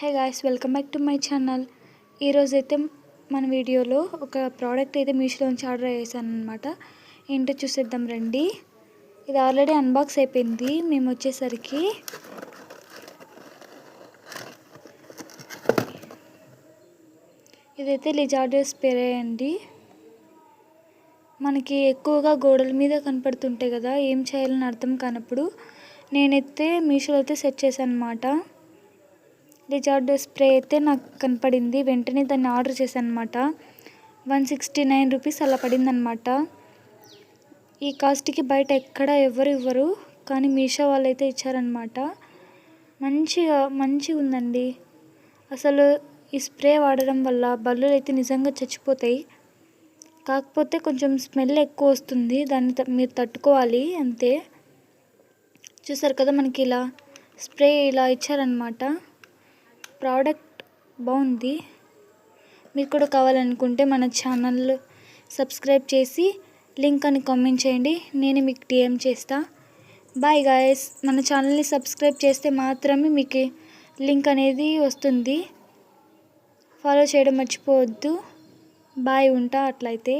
Hey guys, welcome back to my channel. ఈరోజైతే మన వీడియోలో ఒక ప్రోడక్ట్ అయితే మీషోలోంచి ఆర్డర్ చేశాను అనమాట. ఏంటో చూసేద్దాం రండి. ఇది ఆల్రెడీ అన్బాక్స్ అయిపోయింది మేము వచ్చేసరికి. ఇదైతే లిజార్డ్ స్ప్రే అండి. మనకి ఎక్కువగా గోడల మీద కనపడుతుంటాయి కదా, ఏం చేయాలని అర్థం కానప్పుడు నేనైతే మీషోలో అయితే సెర్చ్ చేశాను అనమాట. లిజార్డ్ స్ప్రే అయితే నాకు కనపడింది, వెంటనే దాన్ని ఆర్డర్ చేశాను అనమాట. 169 రూపీస్ అలా పడింది అనమాట. ఈ కాస్ట్కి బయట ఎక్కడ ఎవరు ఇవ్వరు, కానీ మీషో వాళ్ళు అయితే ఇచ్చారనమాట. మంచిగా ఉందండి. అసలు ఈ స్ప్రే వాడడం వల్ల బల్లులు అయితే నిజంగా చచ్చిపోతాయి. కాకపోతే కొంచెం స్మెల్ ఎక్కువ వస్తుంది, దాన్ని మీరు తట్టుకోవాలి అంతే. చూసారు కదా, మనకి ఇలా స్ప్రే ఇలా ఇచ్చారనమాట. ప్రోడక్ట్ బాగుంది. మీరు కూడా కావాలనుకుంటే మన ఛానల్ సబ్స్క్రైబ్ చేసి లింక్ అని కామెంట్ చేయండి, నేను మీకు DM చేస్తా. Bye guys. మన ఛానల్ని సబ్స్క్రైబ్ చేస్తే మాత్రమే మీకు లింక్ అనేది వస్తుంది. ఫాలో చేయడం మర్చిపోవద్దు. బాయ్, ఉంటా అట్లయితే.